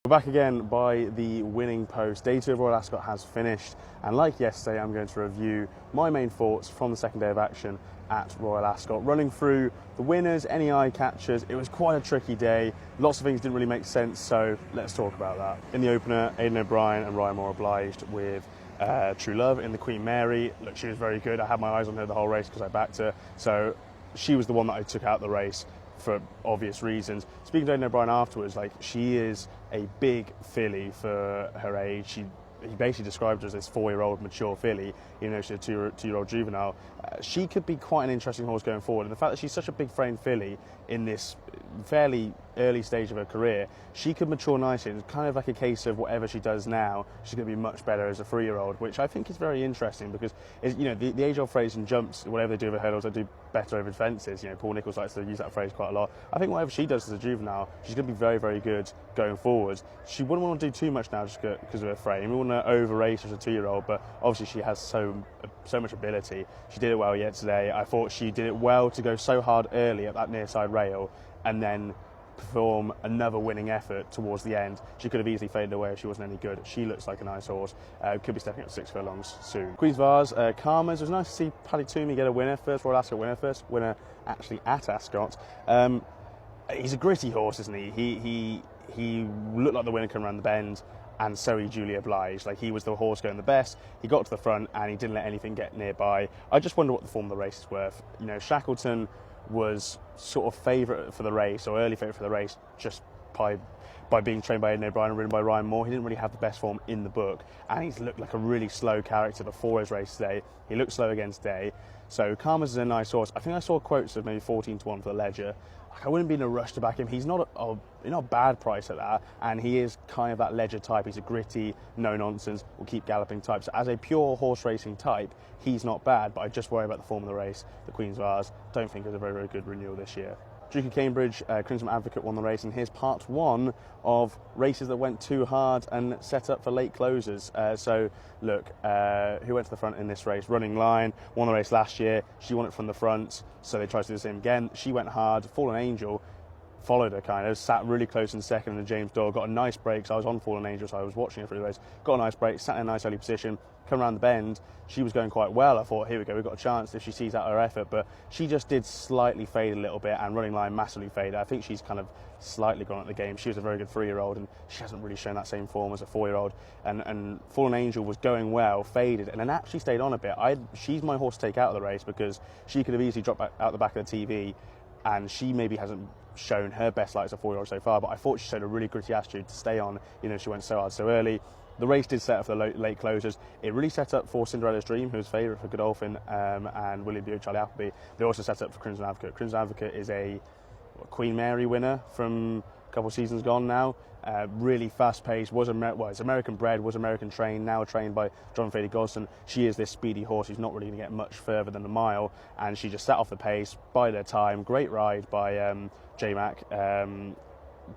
We're back again by the winning post. Day 2 of Royal Ascot has finished, and like yesterday, I'm going to review my main thoughts from the second day of action at Royal Ascot, running through the winners, any eye catchers. It was quite a tricky day. Lots of things didn't really make sense, so let's talk about that. In the opener, Aidan O'Brien and Ryan Moore obliged with True Love in the Queen Mary. Look, she was very good. I had my eyes on her the whole race because I backed her, so she was the one that I took out the race for obvious reasons. Speaking to Aidan O'Brien afterwards, like, she is a big filly for her age. He basically described her as this 4-year-old mature filly, even though she's a two-year-old juvenile. She could be quite an interesting horse going forward, and the fact that she's such a big framed filly in this fairly early stage of her career, she could mature nicely. It's kind of like a case of whatever she does now, she's going to be much better as a 3-year-old, which I think is very interesting because, the age-old phrase in jumps, whatever they do over hurdles, they do better over fences. Paul Nicholls likes to use that phrase quite a lot. I think whatever she does as a juvenile, she's going to be very, very good going forward. She wouldn't want to do too much now just because of her frame. We wouldn't want to over-race as a 2-year-old, but obviously she has so much ability. She did it well yesterday. I thought she did it well to go so hard early at that near side rail and then perform another winning effort towards the end. She could have easily faded away if she wasn't any good. She looks like a nice horse. Could be stepping up 6 furlongs soon. Queen's Vase, Karma's. It was nice to see Paddy Toomey get a winner, first Royal Ascot winner, first winner actually at Ascot. He's a gritty horse, isn't he? He looked like the winner coming around the bend, and so he duly obliged. Like, he was the horse going the best. He got to the front and he didn't let anything get nearby. I just wonder what the form of the race is worth. Shackleton was sort of favourite for the race, or early favourite for the race, just by being trained by Aidan O'Brien and ridden by Ryan Moore. He didn't really have the best form in the book, and he's looked like a really slow character before his race today. He looked slow against Day. So Karma's is a nice horse. I think I saw quotes of maybe 14-1 for the Ledger. I wouldn't be in a rush to back him. He's not a bad price at that, and he is kind of that Ledger type. He's a gritty, no-nonsense, will keep galloping type. So as a pure horse racing type, he's not bad, but I just worry about the form of the race. The Queen's Vase, don't think it was a very, very good renewal this year. Duke of Cambridge, Crimson Advocate won the race, and here's part 1 of races that went too hard and set up for late closers. So look, who went to the front in this race? Running Line won the race last year. She won it from the front, so they tried to do the same again. She went hard. Fallen Angel followed her kind of, sat really close in second, and James Doyle got a nice break. So I was on Fallen Angel, so I was watching her through the race. Got a nice break, sat in a nice early position, come around the bend. She was going quite well. I thought, here we go, we've got a chance if she sees out her effort, but she just did slightly fade a little bit, and Running Line massively faded. I think she's kind of slightly gone at the game. She was a very good 3-year-old, and she hasn't really shown that same form as a 4-year-old. And Fallen Angel was going well, faded, and then actually stayed on a bit. She's my horse to take out of the race because she could have easily dropped out the back of the TV, and she maybe hasn't shown her best light as a 4-year-old so far, but I thought she showed a really gritty attitude to stay on. She went so hard so early. The race did set up for the late closers. It really set up for Cinderella's Dream, who was favourite for Godolphin, and William Buick, Charlie Appleby. They also set up for Crimson Advocate. Crimson Advocate is a Queen Mary winner from a couple of seasons gone now. Really fast-paced, it's American bred, was American trained, now trained by John Fady Gosden. She is this speedy horse who's not really going to get much further than a mile, and she just sat off the pace, bided her time. Great ride by J-Mac,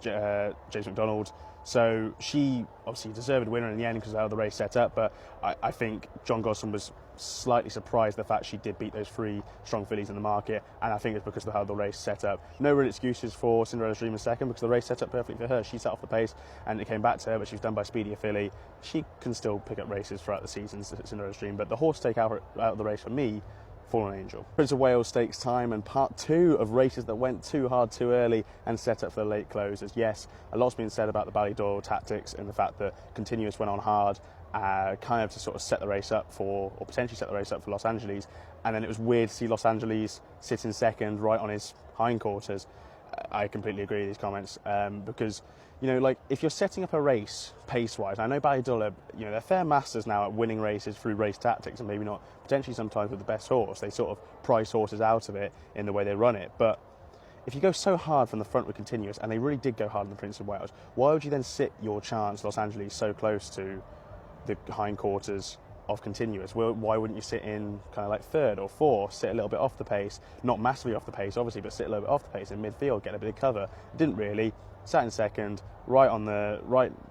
James McDonald. So she obviously deserved a winner in the end because of how the race set up, but I think John Gosden was slightly surprised the fact she did beat those 3 strong fillies in the market, and I think it's because of how the race set up. No real excuses for Cinderella's Dream in second because the race set up perfectly for her. She sat off the pace and it came back to her, but she was done by speedier filly. She can still pick up races throughout the season, Cinderella's Dream, but the horse to take out of the race for me, Fallen Angel. Prince of Wales Stakes time, and part 2 of races that went too hard too early and set up for the late closers. Yes, a lot's been said about the Ballydoyle tactics and the fact that Continuous went on hard, kind of to sort of set the race up for, or potentially set the race up for Los Angeles, and then it was weird to see Los Angeles sit in second right on his hindquarters. I completely agree with these comments because, if you're setting up a race pace-wise, I know Ballydoyle, they're fair masters now at winning races through race tactics, and maybe not potentially sometimes with the best horse. They sort of price horses out of it in the way they run it. But if you go so hard from the front with Continuous, and they really did go hard in the Prince of Wales, why would you then sit your chance, Los Angeles, so close to the hindquarters of Continuous? Well, why wouldn't you sit in kind of like 3rd or 4th, sit a little bit off the pace, not massively off the pace obviously, but sit a little bit off the pace in midfield, get a bit of cover? Didn't really. Sat in second, right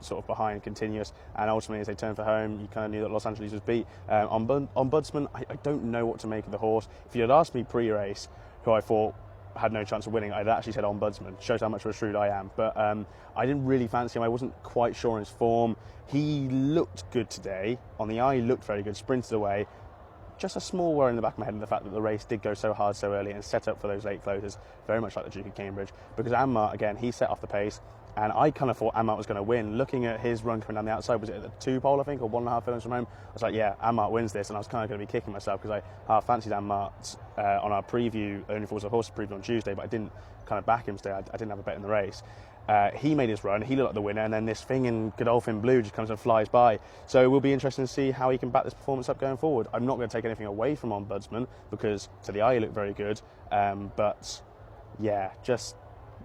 sort of behind Continuous, and ultimately as they turned for home, you kind of knew that Los Angeles was beat. Ombudsman, I don't know what to make of the horse. If you had asked me pre-race who I thought had no chance of winning, I'd actually said Ombudsman. Shows how much of a shrewd I am. But I didn't really fancy him. I wasn't quite sure on his form. He looked good today. On the eye, he looked very good, sprinted away. Just a small worry in the back of my head, the fact that the race did go so hard so early and set up for those late closes, very much like the Duke of Cambridge. Because Anmart, again, he set off the pace, and I kind of thought Anmart was going to win. Looking at his run coming down the outside, was it at the 2 pole, I think, or 1.5 furlongs from home? I was like, yeah, Anmart wins this, and I was kind of going to be kicking myself because I fancied Anmart on our preview, only for a horse preview on Tuesday, but I didn't kind of back him today. I didn't have a bet in the race. He made his run, he looked like the winner, and then this thing in Godolphin Blue just comes and flies by. So it will be interesting to see how he can back this performance up going forward. I'm not going to take anything away from Ombudsman because to the eye he looked very good, but yeah, just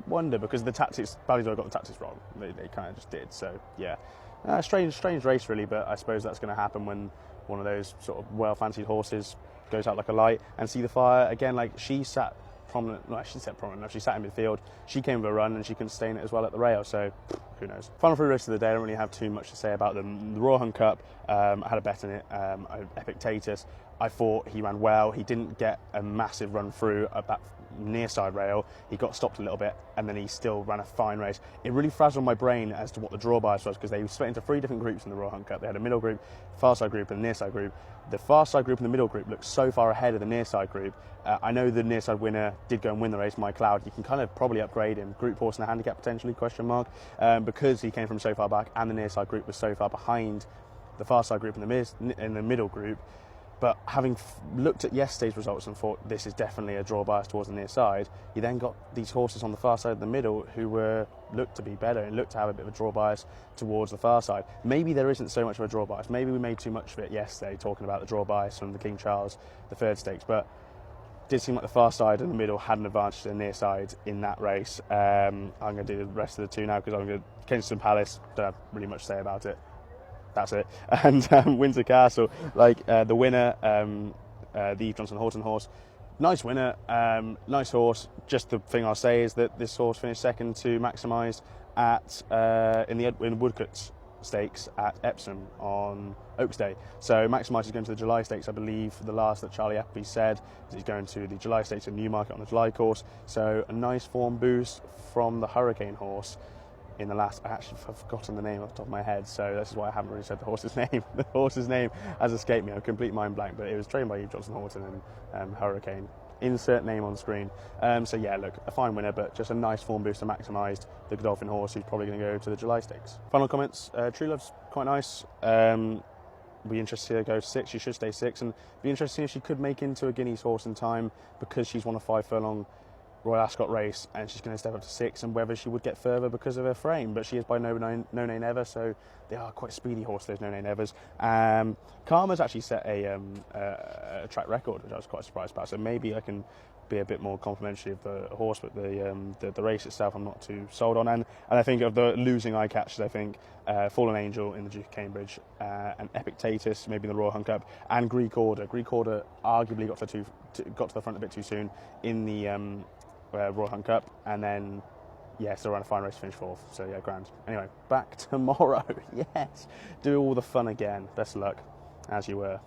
wonder because the tactics, Ballydoyle got the tactics wrong. They kind of just did. So yeah, strange race really, but I suppose that's going to happen when one of those sort of well-fancied horses goes out like a light. And See the Fire again, like she sat prominent, no, she sat prominent enough, she sat in midfield, she came with a run and she can sustain it as well at the rail, so who knows. Final 3 races of the day, I don't really have too much to say about them. The Royal Hunt Cup, I had a bet in it, Epictetus. I thought he ran well, he didn't get a massive run through at that near side rail, he got stopped a little bit and then he still ran a fine race. It really frazzled my brain as to what the draw bias was because they split into 3 different groups in the Royal Hunt Cup. They had a middle group, far side group and a near side group. The far side group and the middle group looked so far ahead of the near side group. I know the near side winner did go and win the race, Mike Cloud. You can kind of probably upgrade him, group horse and a handicap potentially, question mark, because he came from so far back and the near side group was so far behind the far side group and the middle group. But having looked at yesterday's results and thought this is definitely a draw bias towards the near side, you then got these horses on the far side of the middle who looked to be better and looked to have a bit of a draw bias towards the far side. Maybe there isn't so much of a draw bias. Maybe we made too much of it yesterday talking about the draw bias from the King Charles III Stakes, but it did seem like the far side and the middle had an advantage to the near side in that race. I'm going to do the rest of the 2 now because I'm going to Kensington Palace, don't have really much to say about it. That's it. And Windsor Castle, like the winner, the Eve Johnson Horton horse, nice winner, nice horse. Just the thing I'll say is that this horse finished second to Maximised at in Woodcote Stakes at Epsom on Oaks Day. So Maximised is going to the July Stakes, I believe. The last that Charlie Appleby said is he's going to the July Stakes in Newmarket on the July course. So a nice form boost from the Hurricane horse. In the last, I actually have forgotten the name off the top of my head, so this is why I haven't really said the horse's name. The horse's name has escaped me, I'm complete mind blank, but it was trained by Eve Johnson Horton and Hurricane. Insert name on screen. So yeah, look, a fine winner, but just a nice form booster, Maximised, the Godolphin horse, who's probably going to go to the July Stakes. Final comments, True Love's quite nice. Be interested to see her go 6, she should stay 6, and be interested to see if she could make into a Guineas horse in time because she's won a 5 furlong Royal Ascot race and she's going to step up to 6, and whether she would get further because of her frame, but she is by no nay never, so they are quite speedy horses, those no nay nevers. Karma's actually set a track record, which I was quite surprised about, so maybe I can be a bit more complimentary of the horse, but the race itself I'm not too sold on. And I think of the losing Eyecatchers, I think Fallen Angel in the Duke of Cambridge, and Epictetus maybe in the Royal Hunt Cup, and Greek Order. Greek Order arguably got to the front a bit too soon in the Royal Hunt Cup, and then still ran a fine race, finished 4th, so yeah, grand. Anyway, back tomorrow. Yes, do all the fun again. Best of luck, as you were.